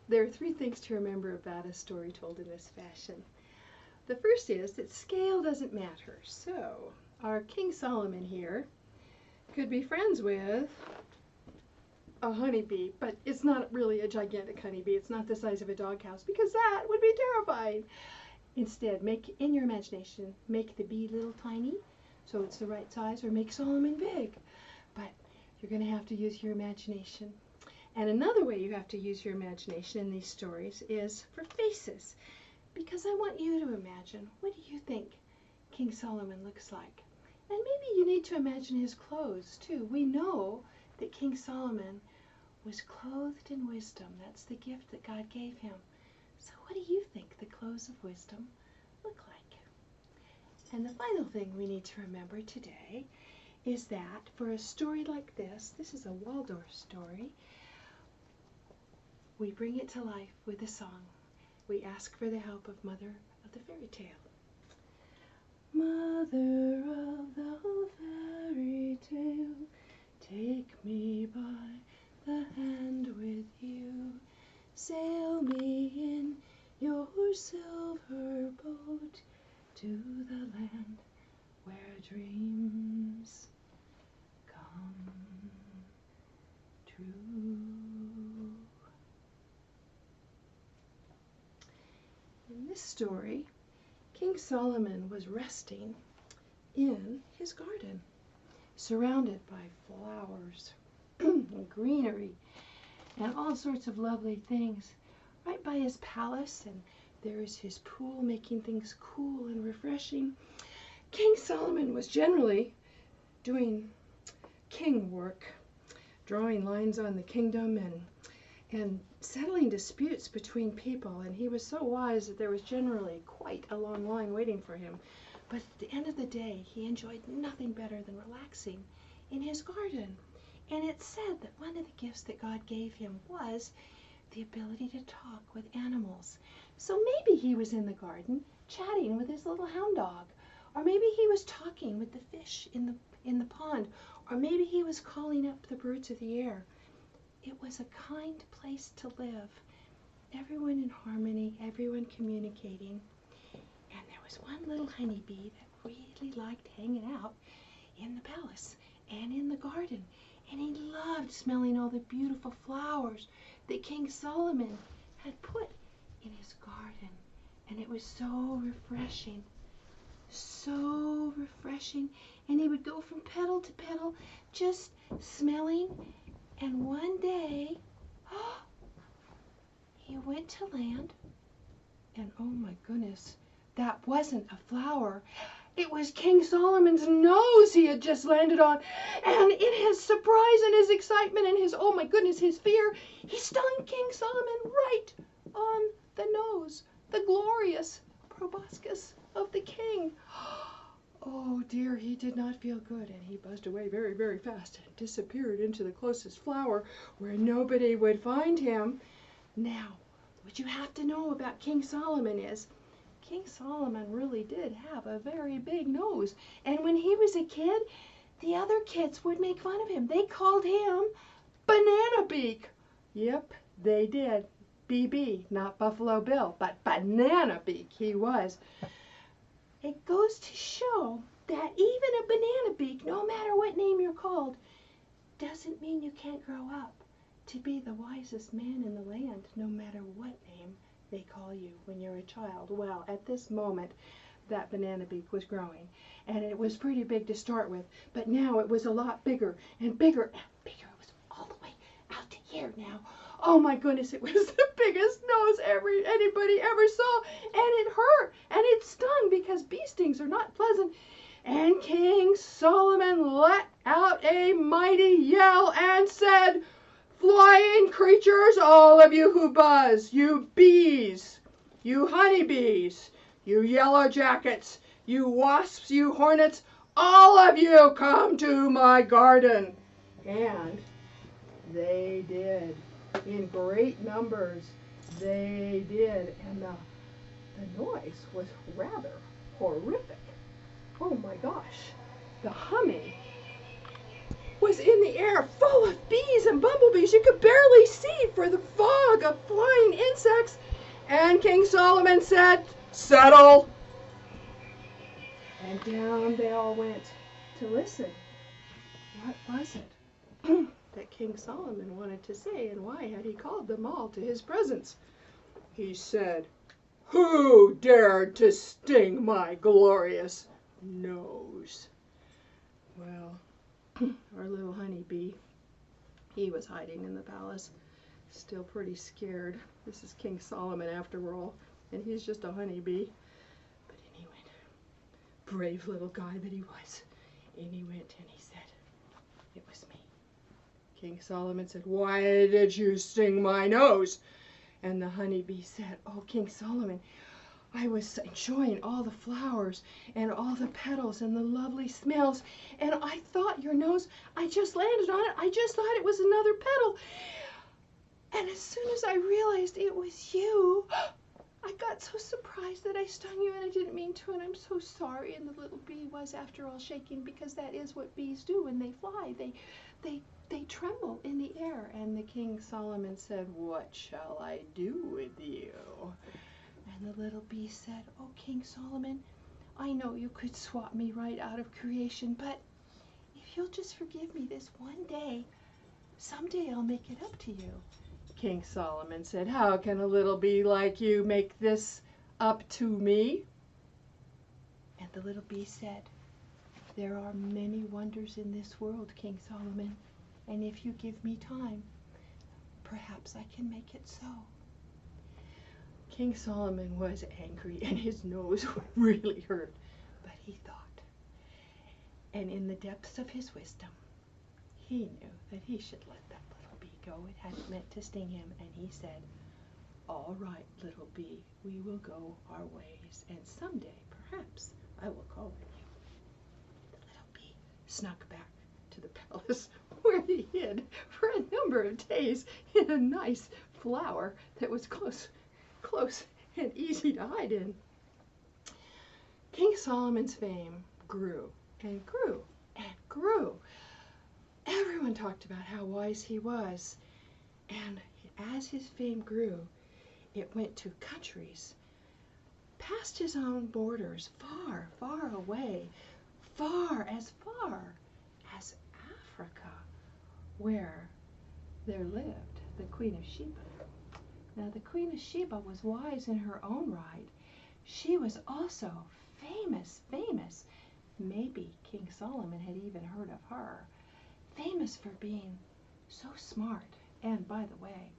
There are three things to remember about a story told in this fashion. The first is that scale doesn't matter. So, our King Solomon here could be friends with a honeybee, but it's not really a gigantic honeybee. It's not the size of a doghouse, because that would be terrifying. Instead, make, in your imagination, make the bee little tiny, so it's the right size, or make Solomon big. But you're going to have to use your imagination. And another way you have to use your imagination in these stories is for faces. Because I want you to imagine, what do you think King Solomon looks like? And maybe you need to imagine his clothes too. We know that King Solomon was clothed in wisdom. That's the gift that God gave him. So what do you think the clothes of wisdom look like? And the final thing we need to remember today is that for a story like this is a Waldorf story, we bring it to life with a song. We ask for the help of Mother of the Fairy Tale. Mother of the fairy tale, take me by the hand with you. Sail me in your silver boat to the land where dreams come true. In this story, King Solomon was resting in his garden, surrounded by flowers and greenery and all sorts of lovely things, right by his palace, and there is his pool making things cool and refreshing. King Solomon was generally doing king work, drawing lines on the kingdom and settling disputes between people, and he was so wise that there was generally quite a long line waiting for him. But at the end of the day, he enjoyed nothing better than relaxing in his garden. And it's said that one of the gifts that God gave him was the ability to talk with animals. So maybe he was in the garden chatting with his little hound dog, or maybe he was talking with the fish in the pond, or maybe he was calling up the birds of the air. It was a kind place to live. Everyone in harmony, everyone communicating. And there was one little honeybee that really liked hanging out in the palace and in the garden. And he loved smelling all the beautiful flowers that King Solomon had put in his garden. And it was so refreshing. So refreshing. And he would go from petal to petal, just smelling. And one day, he went to land, and oh my goodness, that wasn't a flower. It was King Solomon's nose he had just landed on. And in his surprise and his excitement and his, oh my goodness, his fear, he stung King Solomon right on the nose, the glorious proboscis of the king. Oh dear, he did not feel good, and he buzzed away very, very fast and disappeared into the closest flower where nobody would find him. Now, what you have to know about King Solomon is King Solomon really did have a very big nose. And when he was a kid, the other kids would make fun of him. They called him Banana Beak. Yep, they did. BB, not Buffalo Bill, but Banana Beak he was. It goes to show that even a banana beak, no matter what name you're called, doesn't mean you can't grow up to be the wisest man in the land, no matter what name they call you when you're a child. Well, at this moment, that banana beak was growing, and it was pretty big to start with, but now it was a lot bigger and bigger and bigger. It was all the way out to here now. Oh my goodness, it was the biggest nose anybody ever saw, and it hurt, and it stung, because bee stings are not pleasant. And King Solomon let out a mighty yell and said, "Flying creatures, all of you who buzz, you bees, you honeybees, you yellow jackets, you wasps, you hornets, all of you come to my garden." And they did. In great numbers, they did. And the noise was rather horrific. Oh my gosh. The humming was in the air, full of bees and bumblebees. You could barely see for the fog of And King Solomon said, "Settle." And down they all went to listen. What was it that King Solomon wanted to say, and why had he called them all to his presence? He said, "Who dared to sting my glorious nose?" Well, our little honeybee, he was hiding in the palace, still pretty scared. This is King Solomon after all, and he's just a honeybee. But in he went, brave little guy that he was. In he went and he said, "It was me." King Solomon said, "Why did you sting my nose?" And the honeybee said, "Oh, King Solomon, I was enjoying all the flowers and all the petals and the lovely smells, and I thought your nose, I just landed on it, I just thought it was another petal. And as soon as I realized it was you, I got so surprised that I stung you, and I didn't mean to, and I'm so sorry." And the little bee was, after all, shaking, because that is what bees do when they fly. They tremble in the air. And the King Solomon said, "What shall I do with you?" And the little bee said, "Oh, King Solomon, I know you could swap me right out of creation, but if you'll just forgive me this one day, someday I'll make it up to you." King Solomon said, "How can a little bee like you make this up to me?" And the little bee said, "There are many wonders in this world, King Solomon, and if you give me time, perhaps I can make it so." King Solomon was angry, and his nose really hurt, but he thought, and in the depths of his wisdom, he knew that he should let that little bee go. It hadn't meant to sting him, and he said, "All right, little bee, we will go our ways, and someday, perhaps, I will call on you." The little bee snuck back to the palace, where he hid for a number of days in a nice flower that was close and easy to hide in. King Solomon's fame grew and grew and grew. Everyone talked about how wise he was, and as his fame grew, it went to countries past his own borders, far, far away, far as Africa, where there lived the Queen of Sheba. Now, the Queen of Sheba was wise in her own right. She was also famous. Maybe King Solomon had even heard of her. Famous for being so smart, and by the way,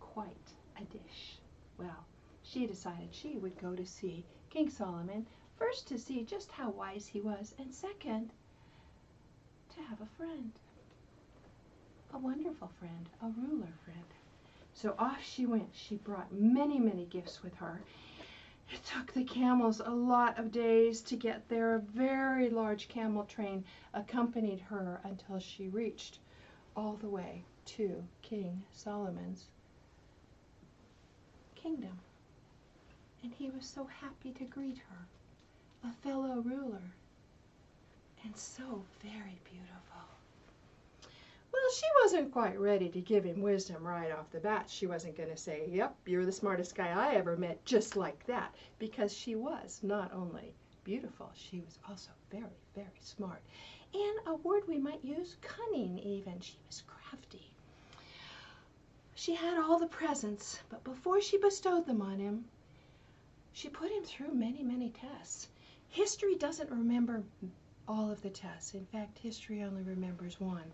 quite a dish. Well, she decided she would go to see King Solomon, first to see just how wise he was, and second, to have a friend. A wonderful friend, a ruler friend. So off she went. She brought many, many gifts with her. It took the camels a lot of days to get there. A very large camel train accompanied her until she reached all the way to King Solomon's kingdom. And he was so happy to greet her, a fellow ruler, and so very beautiful. Well, she wasn't quite ready to give him wisdom right off the bat. She wasn't going to say, "Yep, you're the smartest guy I ever met," just like that, because she was not only beautiful, she was also very, very smart. And a word we might use, cunning even. She was crafty. She had all the presents, but before she bestowed them on him, she put him through many, many tests. History doesn't remember all of the tests. In fact, history only remembers one.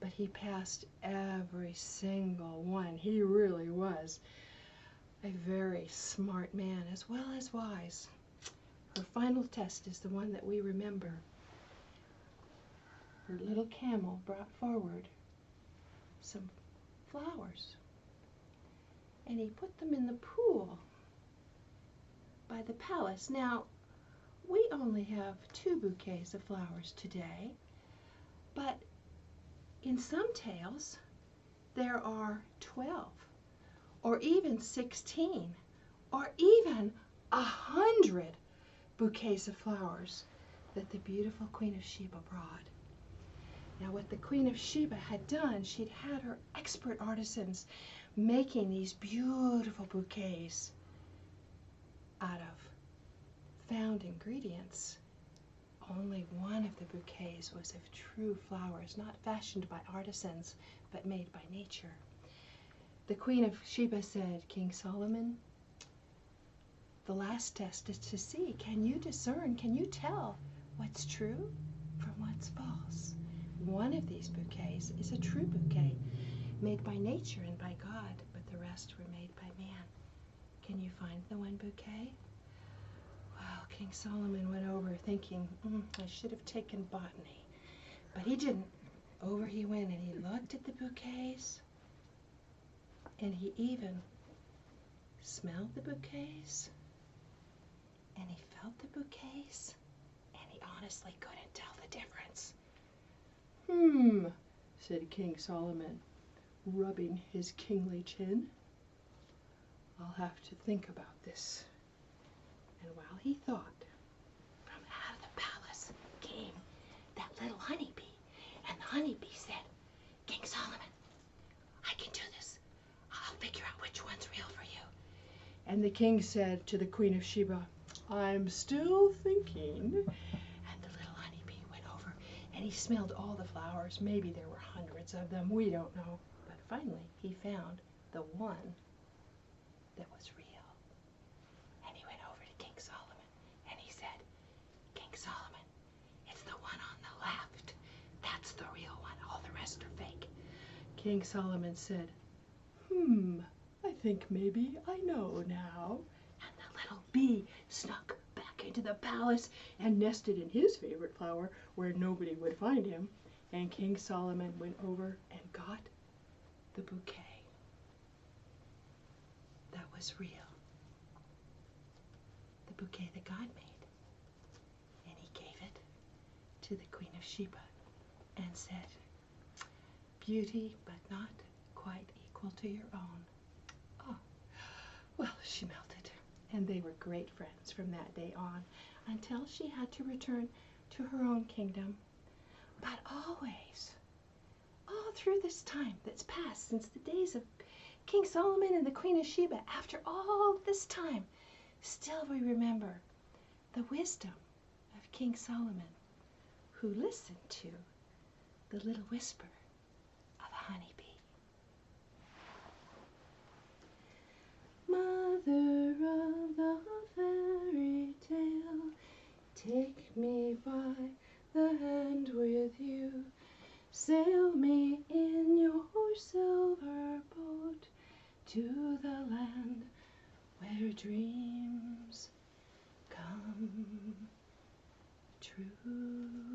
But he passed every single one. He really was a very smart man, as well as wise. Her final test is the one that we remember. Her little camel brought forward some flowers, and he put them in the pool by the palace. Now, we only have 2 bouquets of flowers today, but in some tales, there are 12, or even 16, or even 100 bouquets of flowers that the beautiful Queen of Sheba brought. Now what the Queen of Sheba had done, she'd had her expert artisans making these beautiful bouquets out of found ingredients. Only one of the bouquets was of true flowers, not fashioned by artisans, but made by nature. The Queen of Sheba said, King Solomon, the last test is to see, can you discern, can you tell what's true from what's false? One of these bouquets is a true bouquet, made by nature and by God, but the rest were made by man. Can you find the one bouquet? Well, King Solomon went over thinking, I should have taken botany, but he didn't. Over he went and he looked at the bouquets, and he even smelled the bouquets, and he felt the bouquets, and he honestly couldn't tell the difference. Said King Solomon, rubbing his kingly chin. I'll have to think about this. And while he thought, from out of the palace came that little honeybee. And the honeybee said, King Solomon, I can do this. I'll figure out which one's real for you. And the king said to the Queen of Sheba, I'm still thinking. And the little honeybee went over and he smelled all the flowers. Maybe there were hundreds of them. We don't know. But finally he found the one that was real. And he went over to King Solomon and he said, King Solomon, it's the one on the left. That's the real one. All the rest are fake. King Solomon said, I think maybe I know now. And the little bee snuck back into the palace and nested in his favorite flower where nobody would find him. And King Solomon went over and got the bouquet that was real. The bouquet that God made. And he gave it to the Queen of Sheba and said, beauty, but not quite equal to your own. Oh, well, she melted. And they were great friends from that day on until she had to return to her own kingdom. But always, all through this time that's passed since the days of King Solomon and the Queen of Sheba, after all this time, still we remember the wisdom of King Solomon, who listened to the little whisper of a honeybee. Mother of the fairy tale, take me by the hand with you, sail me in your silver boat to the land where dreams come true.